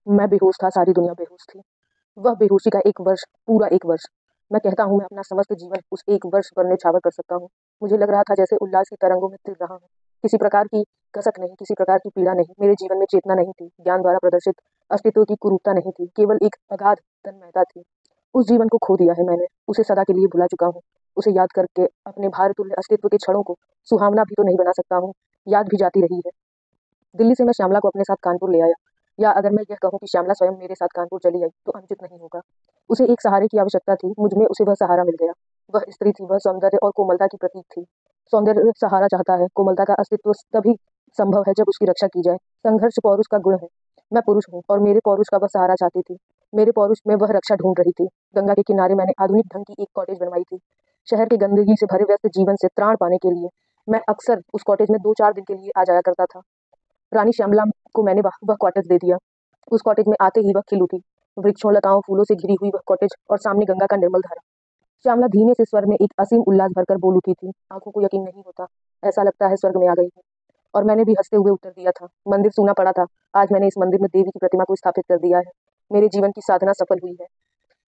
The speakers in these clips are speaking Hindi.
मैं बेहोश था, सारी दुनिया बेहोश थी। वह बेहोशी का 1 वर्ष, पूरा 1 वर्ष। मैं कहता हूँ मैं अपना समस्त जीवन उस 1 वर्ष पर न्यौछावर कर सकता हूँ। मुझे लग रहा था जैसे उल्लास की तरंगों में तिल रहा हूँ। किसी प्रकार की कसक नहीं, किसी प्रकार की पीड़ा नहीं। मेरे जीवन में चेतना नहीं थी, ज्ञान द्वारा प्रदर्शित अस्तित्व की कुरूपता नहीं थी, केवल एक अगाध तन्मयता थी। उस जीवन को खो दिया है मैंने, उसे सदा के लिए भुला चुका हूँ। उसे याद करके अपने भारतुल्य अस्तित्व के क्षणों को सुहावना भी तो नहीं बना सकता हूँ, याद भी जाती रही है। दिल्ली से मैं श्यामला को अपने साथ कानपुर ले आया, या अगर मैं यह कहूँ कि श्यामला स्वयं मेरे साथ कानपुर चली आई तो अनुचित नहीं होगा। उसे एक सहारे की आवश्यकता थी, मुझ में उसे वह सहारा मिल गया। वह स्त्री थी, वह सौंदर्य और कोमलता की प्रतीक थी। सौंदर्य सहारा चाहता है, कोमलता का अस्तित्व तभी संभव है जब उसकी रक्षा की जाए। संघर्ष पौरुष का गुण है। मैं पुरुष हूँ और मेरे पौरुष का वह सहारा चाहती थी। मेरे पौरुष में वह रक्षा ढूंढ रही थी। गंगा के किनारे मैंने आधुनिक ढंग की एक कॉटेज बनवाई थी। शहर के गंदगी से भरे व्यस्त जीवन से त्राण पाने के लिए मैं अक्सर उस कॉटेज में 2-4 दिन के लिए आ जाया करता था। रानी श्यामला को मैंने वह कॉटेज दे दिया। उस कॉटेज में आते ही वह खिल उठी। वृक्षों, लताओं, फूलों से घिरी हुई वह कॉटेज और सामने गंगा का निर्मल धारा। श्यामला धीमे से स्वर में एक असीम उल्लास भरकर बोल उठी थी। आंखों को यकीन नहीं होता, ऐसा लगता है स्वर्ग में आ गई हूँ। और मैंने भी हंसते हुए उत्तर दिया था। मंदिर सूना पड़ा था, आज मैंने इस मंदिर में देवी की प्रतिमा को स्थापित कर दिया है। मेरे जीवन की साधना सफल हुई है।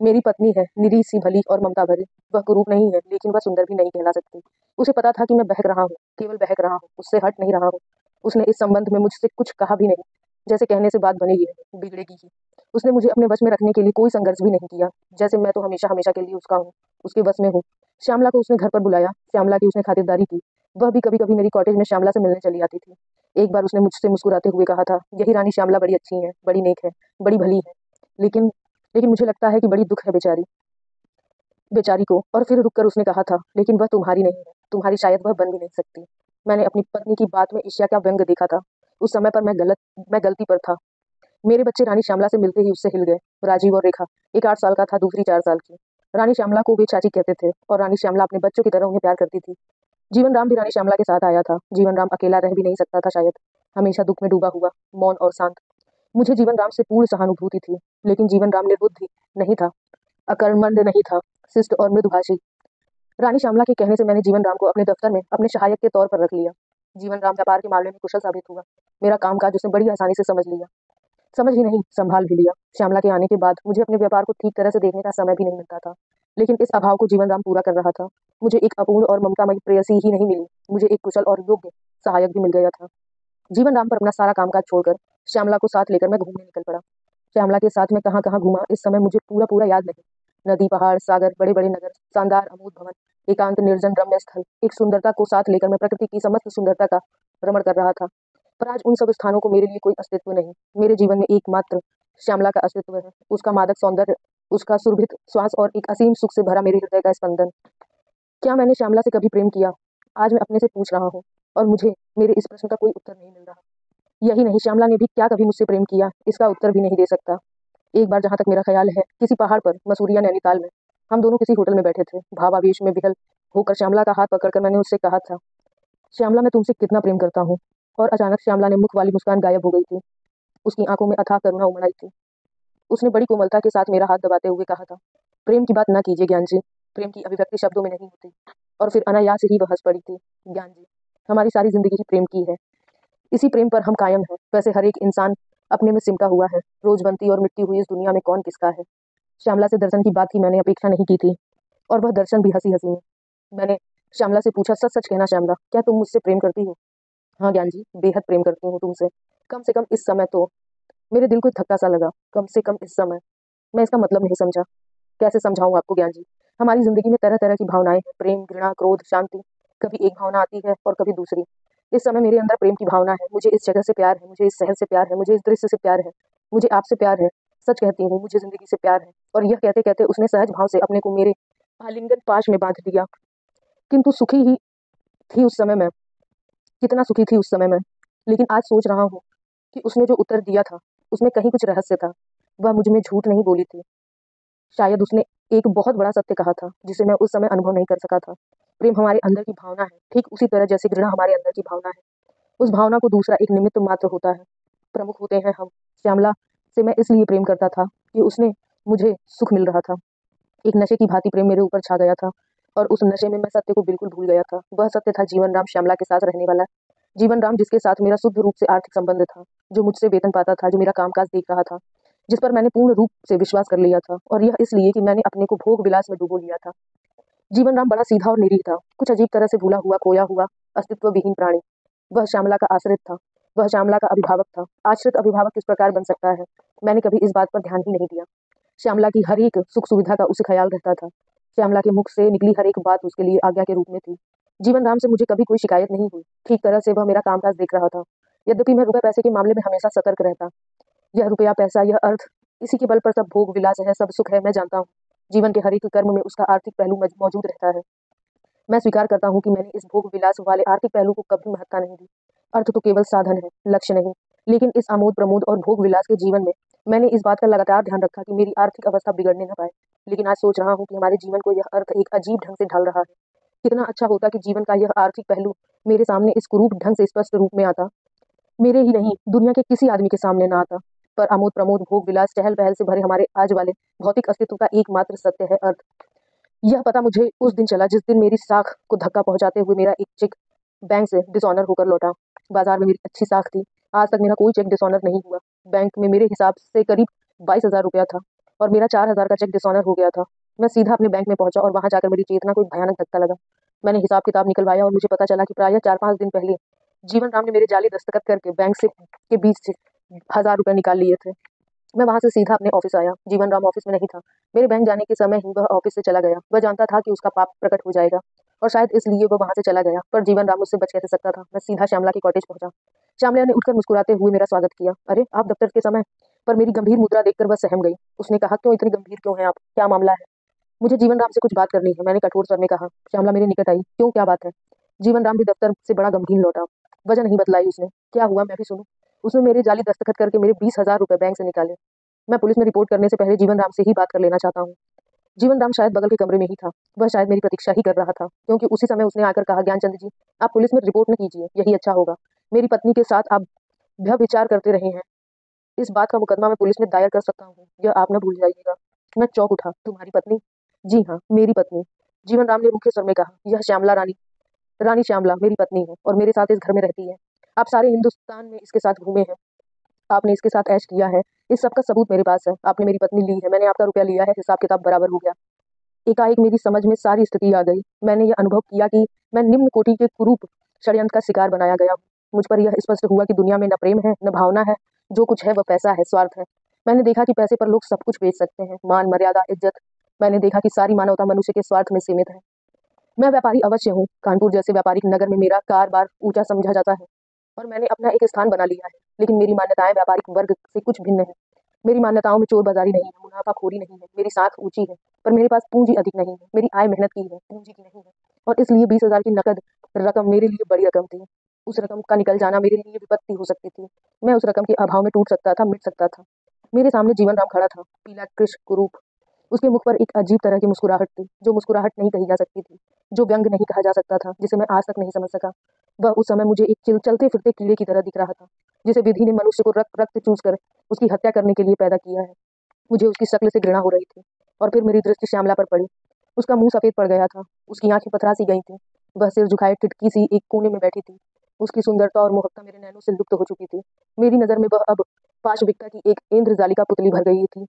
मेरी पत्नी है, निरीह सी भली और ममता भरी। वह कुरूप नहीं है, लेकिन वह सुंदर भी नहीं कहला सकती। उसे पता था कि मैं बहक रहा हूँ, केवल बहक रहा हूँ, उससे हट नहीं रहा हूँ। उसने इस संबंध में मुझसे कुछ कहा भी नहीं, जैसे कहने से बात बनेगी नहीं, बिगड़ेगी ही। उसने मुझे अपने वश में रखने के लिए कोई संघर्ष भी नहीं किया, जैसे मैं तो हमेशा हमेशा के लिए उसका हूँ, उसके वश में हूँ। श्यामला को उसने घर पर बुलाया, श्यामला की उसने खातिरदारी की। वह भी कभी कभी मेरी कॉटेज में श्यामला से मिलने चली आती थी। एक बार उसने मुझसे मुस्कुराते हुए कहा था, यही रानी श्यामला बड़ी अच्छी है, बड़ी नेक है, बड़ी भली है, लेकिन लेकिन मुझे लगता है कि बड़ी दुख है बेचारी बेचारी को। और फिर रुककर उसने कहा था, लेकिन वह तुम्हारी नहीं है, तुम्हारी शायद वह बन भी नहीं सकती। मैंने अपनी पत्नी की बात में ईर्ष्या का व्यंग देखा था। उस समय पर मैं गलती पर था। मेरे बच्चे रानी श्यामला से मिलते ही उससे हिल गए। राजीव और रेखा, एक 8 साल का था, दूसरी 4 साल की। रानी श्यामला को वे चाची कहते थे और रानी श्यामला अपने बच्चों की तरह उन्हें प्यार करती थी। जीवन राम भी रानी श्यामला के साथ आया था। जीवन राम अकेला रह भी नहीं सकता था शायद, हमेशा दुख में डूबा हुआ, मौन और शांत। मुझे जीवन राम से पूर्ण सहानुभूति थी, लेकिन जीवन राम निर्बुद्धि नहीं था, अकर्मण्य नहीं था, शिष्ट और मृदुभाषी। रानी श्यामला के कहने से मैंने जीवन राम को अपने दफ्तर में अपने सहायक के तौर पर रख लिया। जीवन राम व्यापार के मामले में कुशल साबित हुआ। मेरा कामकाज उसने बड़ी आसानी से समझ लिया। समझ ही नहीं, संभाल भी लिया। श्यामला के आने के बाद मुझे अपने व्यापार को ठीक तरह से देखने का समय भी नहीं मिलता था, लेकिन इस अभाव को जीवन राम पूरा कर रहा था। मुझे एक अपूर्ण और ममतामयी प्रेयसी ही नहीं मिली, मुझे एक कुशल और योग्य सहायक भी मिल गया था। जीवन राम पर अपना सारा कामकाज छोड़कर श्यामला को साथ लेकर मैं घूमने निकल पड़ा। श्यामला के साथ मैं कहाँ कहाँ घूमा इस समय मुझे पूरा पूरा याद नहीं। नदी, पहाड़, सागर, बड़े बड़े नगर, शानदार अमूर्त भवन, एकांत निर्जन रम्य स्थल, एक सुंदरता को साथ लेकर मैं प्रकृति की समस्त सुंदरता का भ्रमण कर रहा था। पर आज उन सब स्थानों को मेरे लिए कोई अस्तित्व नहीं। मेरे जीवन में एकमात्र श्यामला का अस्तित्व है, उसका मादक सौंदर्य, उसका सुरभित श्वास और एक असीम सुख से भरा मेरे हृदय का स्पंदन। क्या मैंने श्यामला से कभी प्रेम किया? आज मैं अपने से पूछ रहा हूँ, और मुझे मेरे इस प्रश्न का कोई उत्तर नहीं मिल रहा। यही नहीं, श्यामला ने भी क्या कभी मुझसे प्रेम किया, इसका उत्तर भी नहीं दे सकता। एक बार, जहाँ तक मेरा ख्याल है, किसी पहाड़ पर, मसूरिया नैनीताल में, हम दोनों किसी होटल में बैठे थे। भावावेश में विहल होकर श्यामला का हाथ पकड़कर मैंने उससे कहा था, श्यामला मैं तुमसे कितना प्रेम करता हूँ। और अचानक श्यामला ने मुख वाली मुस्कान गायब हो गई थी। उसकी आंखों में अथाह करुणा उमड़ आई थी। उसने बड़ी कोमलता के साथ मेरा हाथ दबाते हुए कहा था, प्रेम की बात ना कीजिए ज्ञान जी, प्रेम की अभिव्यक्ति शब्दों में नहीं होती। और फिर अनायास ही वह हंस पड़ी थी। ज्ञान जी, हमारी सारी जिंदगी ही प्रेम की है, इसी प्रेम पर हम कायम हैं। वैसे हर एक इंसान अपने में सिमटा हुआ है, रोज बनती और मिटती हुई इस दुनिया में कौन किसका है। श्यामला से दर्शन की बात की मैंने अपेक्षा नहीं की थी, और वह दर्शन भी हंसी हंसी में। मैंने श्यामला से पूछा, सच सच कहना श्यामला, क्या तुम मुझसे प्रेम करती हो? हाँ ज्ञान जी, बेहद प्रेम करती हूँ तुमसे। कम से कम इस समय तो। मेरे दिल को एक धक्का सा लगा, कम से कम इस समय। मैं इसका मतलब नहीं समझा। कैसे समझाऊं आपको ज्ञान जी? हमारी जिंदगी में तरह तरह की भावनाएं हैं, प्रेम, घृणा, क्रोध, शांति। कभी एक भावना आती है और कभी दूसरी। इस समय मेरे अंदर प्रेम की भावना है। मुझे इस जगह से प्यार है, मुझे इस शहर से प्यार है, मुझे इस दृश्य से प्यार है, मुझे आपसे प्यार है। सच कहती हूँ, मुझे जिंदगी से प्यार है। और यह कहते कहते उसने सहज भाव से अपने को मेरे आलिंगन पाश में बांध दिया। किंतु सुखी ही थी उस समय मैं, कितना सुखी थी उस समय मैं। लेकिन आज सोच रहा हूँ कि उसने जो उत्तर दिया था, उसमें कहीं कुछ रहस्य था। वह मुझ में झूठ नहीं बोली थी। शायद उसने एक बहुत बड़ा सत्य कहा था, जिसे मैं उस समय अनुभव नहीं कर सका था। प्रेम हमारे अंदर की भावना है, ठीक उसी तरह जैसे घृणा हमारे अंदर की भावना है। उस भावना को दूसरा एक निमित्त मात्र होता है, प्रमुख होते हैं हम। श्यामला से मैं इसलिए प्रेम करता था कि उसने मुझे सुख मिल रहा था। एक नशे की भांति प्रेम मेरे ऊपर छा गया था, और उस नशे में मैं सत्य को बिल्कुल भूल गया था। वह सत्य था जीवन राम श्यामला के साथ रहने वाला। जीवन राम जिसके साथ मेरा शुद्ध रूप से आर्थिक संबंध था, जो मुझसे वेतन पाता था, जो मेरा कामकाज देख रहा था, जिस पर मैंने पूर्ण रूप से विश्वास कर लिया था, और यह इसलिए कि मैंने अपने को भोग विलास में डुबो लिया था। जीवन राम बड़ा सीधा और निरीह था, कुछ अजीब तरह से भूला हुआ, खोया हुआ, अस्तित्व विहीन प्राणी। वह श्यामला का आश्रित था, वह श्यामला का अभिभावक था। आश्रित अभिभावक किस प्रकार बन सकता है, मैंने कभी इस बात पर ध्यान ही नहीं दिया। श्यामला की हर एक सुख सुविधा का उसे ख्याल रहता था। श्यामला के मुख से निकली हर एक बात उसके लिए आज्ञा के रूप में थी। जीवन राम से मुझे कभी कोई शिकायत नहीं हुई। ठीक तरह से वह मेरा कामकाज देख रहा था। यद्यपि मैं रुपए पैसे के मामले में हमेशा सतर्क रहता। यह रुपया पैसा, यह अर्थ, इसी के बल पर सब भोग विलास है, सब सुख है, मैं जानता हूँ। जीवन के हर एक कर्म में उसका आर्थिक पहलू मौजूद रहता है। मैं स्वीकार करता हूँ कि मैंने इस भोग विलास वाले आर्थिक पहलू को कभी महत्ता नहीं दी। अर्थ तो केवल साधन है, लक्ष्य नहीं। लेकिन इस आमोद प्रमोद और भोग विलास के जीवन में मैंने इस बात का लगातार ध्यान रखा कि मेरी आर्थिक अवस्था बिगड़ने न पाए। लेकिन आज सोच रहा हूँ कि हमारे जीवन को यह अर्थ एक अजीब ढंग से ढल रहा है। कितना अच्छा होता कि जीवन का यह आर्थिक पहलू मेरे सामने इस कुरूप ढंग से स्पष्ट रूप में आता। मेरे ही नहीं, दुनिया के किसी आदमी के सामने ना आता। पर आमोद प्रमोद, भोग विलास, चहल पहल से भरे हमारे आज वाले भौतिक अस्तित्व का एकमात्र सत्य है अर्थ। यह पता मुझे उस दिन चला जिस दिन मेरी साख को धक्का पहुंचाते हुए मेरा एक चेक बैंक से डिसऑनर होकर लौटा। बाजार में मेरी अच्छी साख थी, आज तक मेरा कोई चेक डिसऑनर नहीं हुआ। बैंक में मेरे हिसाब से करीब 22,000 रुपया था, और मेरा 4,000 का चेक डिसऑनर हो गया था। मैं सीधा अपने बैंक में पहुंचा, और वहां जाकर मेरी चेतना को एक भयानक धक्का लगा। मैंने हिसाब किताब निकलवाया, और मुझे पता चला कि प्रायः 4-5 दिन पहले जीवन राम ने मेरे जाली दस्तखत करके बैंक से के बीच से 1,000 रुपये निकाल लिए थे। मैं वहां से सीधा अपने ऑफिस आया। जीवन राम ऑफिस में नहीं था। मेरे बैंक जाने के समय ही वह ऑफिस से चला गया। वह जानता था कि उसका पाप प्रकट हो जाएगा, और शायद इसलिए वह वहां से चला गया। पर जीवन राम मुझसे बच कैसे सकता था। मैं सीधा श्यामला की कॉटेज पहुंचा। श्यामला ने उठकर मुस्कुराते हुए मेरा स्वागत किया। अरे, आप दफ्तर के समय। पर मेरी गंभीर मुद्रा देखकर वह सहम गई। उसने कहा, क्यों इतनी गंभीर क्यों है आप, क्या मामला है? मुझे जीवन राम से कुछ बात करनी है, मैंने कठोर स्वर में कहा। श्यामला मेरे निकट आई। क्यों, क्या बात है? जीवन राम भी दफ्तर से बड़ा गंभीर लौटा। वजह नहीं बतलाई उसने। क्या हुआ, मैं भी सुनूं। उसने मेरे जाली दस्तखत करके मेरे 20,000 रुपए बैंक से निकाले। मैं पुलिस में रिपोर्ट करने से पहले जीवन राम से ही बात कर लेना चाहता हूँ। जीवन राम शायद बगल के कमरे में ही था। वह शायद मेरी प्रतीक्षा ही कर रहा था, क्योंकि उसी समय उसने आकर कहा, ज्ञानचंद जी, आप पुलिस में रिपोर्ट न कीजिए, यही अच्छा होगा। मेरी पत्नी के साथ आप व्यभिचार करते रहे हैं। इस बात का मुकदमा मैं पुलिस में दायर कर सकता हूँ, यह आप न भूल जाइएगा। मैं चौंक उठा। तुम्हारी पत्नी? जी हाँ, मेरी पत्नी। जीवन राम ने रूखे स्वर में कहा, यह श्यामला रानी श्यामला मेरी पत्नी है, और मेरे साथ इस घर में रहती है। आप सारे हिंदुस्तान में इसके साथ घूमे हैं, आपने इसके साथ ऐश किया है। इस सब का सबूत मेरे पास है। आपने मेरी पत्नी ली है, मैंने आपका रुपया लिया है, हिसाब किताब बराबर हो गया। एकाएक मेरी समझ में सारी स्थिति आ गई। मैंने यह अनुभव किया कि मैं निम्न कोटि के कुरूप षड्यंत्र का शिकार बनाया गया हूँ। मुझ पर यह स्पष्ट हुआ कि दुनिया में न प्रेम है, न भावना है। जो कुछ है वह पैसा है, स्वार्थ है। मैंने देखा कि पैसे पर लोग सब कुछ बेच सकते हैं, मान, मर्यादा, इज्जत। मैंने देखा कि सारी मानवता मनुष्य के स्वार्थ में सीमित है। मैं व्यापारी अवश्य हूँ। कानपुर जैसे व्यापारिक नगर में मेरा कारोबार ऊंचा समझा जाता है, और मैंने अपना एक स्थान बना लिया है। लेकिन मेरी मान्यताएं व्यापारिक वर्ग से कुछ भिन्न है। मेरी मान्यताओं में चोर बाजारी नहीं है, मुनाफाखोरी नहीं है। मेरी साख ऊंची है, पर मेरे पास पूंजी अधिक नहीं है। मेरी आय मेहनत की है, पूंजी की नहीं है। और इसलिए 20,000 की नकद रकम मेरे लिए बड़ी रकम थी। उस रकम का निकल जाना मेरे लिए विपत्ति हो सकती थी। मैं उस रकम के अभाव में टूट सकता था, मिट सकता था। मेरे सामने जीवन राम खड़ा था, पीला कृष्ण कुरूप। उसके मुख पर एक अजीब तरह की मुस्कुराहट थी, जो मुस्कुराहट नहीं कही जा सकती थी, जो व्यंग नहीं कहा जा सकता था, जिसे मैं आज तक नहीं समझ सका। वह उस समय मुझे एक चलते फिरते कीड़े की तरह दिख रहा था, जिसे विधि ने मनुष्य को रक्त चूस कर उसकी हत्या करने के लिए पैदा किया है। मुझे उसकी शक्ल से घृणा हो रही थी, और फिर मेरी दृष्टि श्यामला पर पड़ी। उसका मुंह सफेद पड़ गया था, उसकी आंखें पथरासी गई थीं। वह सिर झुकाए टिटकी सी एक कोने में बैठी थी। उसकी सुंदरता और मोहकता मेरे नैनों से लुप्त हो चुकी थी। मेरी नजर में वह अब पाशविकता की एक इंद्रजालिका पुतली भर गई थी।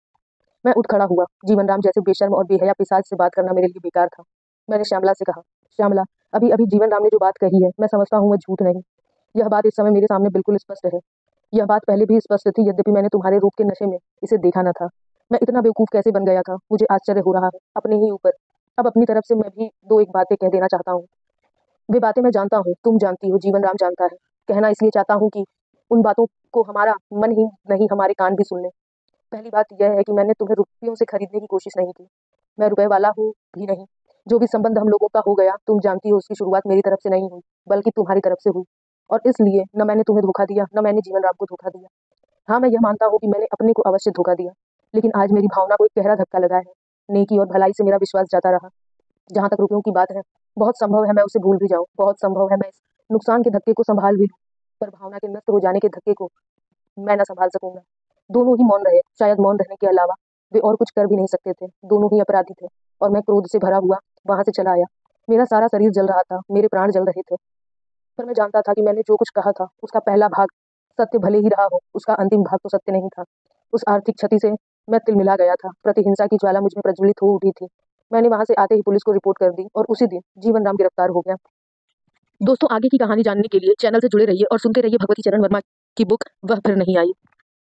मैं उठ खड़ा हुआ। जीवन राम जैसे बेशर्म और बेहया पिशाच से बात करना मेरे लिए बेकार था। मैंने श्यामला से कहा, श्यामला, अभी अभी जीवन राम ने जो बात कही है, मैं समझता हूँ वह झूठ नहीं। यह बात इस समय मेरे सामने बिल्कुल स्पष्ट है। यह बात पहले भी स्पष्ट थी, यद्यपि मैंने तुम्हारे रूप के नशे में इसे देखा न था। मैं इतना बेवकूफ कैसे बन गया था, मुझे आश्चर्य हो रहा है अपने ही ऊपर। अब अपनी तरफ से मैं भी दो एक बातें कह देना चाहता हूँ। वे बातें मैं जानता हूँ, तुम जानती हो, जीवन राम जानता है। कहना इसलिए चाहता हूँ कि उन बातों को हमारा मन ही नहीं, हमारे कान भी सुन ले। पहली बात यह है कि मैंने तुम्हें रुपयों से खरीदने की कोशिश नहीं की। मैं रुपए वाला हूँ भी नहीं। जो भी संबंध हम लोगों का हो गया, तुम जानती हो, उसकी शुरुआत मेरी तरफ से नहीं हुई, बल्कि तुम्हारी तरफ से हुई। और इसलिए न मैंने तुम्हें धोखा दिया, न मैंने जीवन राम को धोखा दिया। हाँ, मैं यह मानता हूँ कि मैंने अपने को अवश्य धोखा दिया, लेकिन आज मेरी भावना को एक गहरा धक्का लगा है। नेकी और भलाई से मेरा विश्वास जाता रहा। जहाँ तक रुपयों की बात है, बहुत संभव है मैं उसे भूल भी जाऊँ, बहुत संभव है मैं इस नुकसान के धक्के को संभाल भी लूँ, पर भावना के नष्ट हो जाने के धक्के को मैं न संभाल सकूंगा। दोनों ही मौन रहे। शायद मौन रहने के अलावा वे और कुछ कर भी नहीं सकते थे। दोनों ही अपराधी थे, और मैं क्रोध से भरा हुआ वहां से चला आया। मेरा सारा शरीर जल रहा था, मेरे प्राण जल रहे थे। पर मैं जानता था कि मैंने जो कुछ कहा था, उसका पहला भाग सत्य भले ही रहा हो, उसका अंतिम भाग तो सत्य नहीं था। उस आर्थिक क्षति से मैं तिलमिला गया था। प्रतिहिंसा की ज्वाला मुझ में प्रज्वलित हो उठी थी। मैंने वहां से आते ही पुलिस को रिपोर्ट कर दी और उसी दिन जीवन राम गिरफ्तार हो गया। दोस्तों, आगे की कहानी जानने के लिए चैनल से जुड़े रहिए और सुनते रहिए भगवती चरण वर्मा की बुक वह फिर नहीं आई।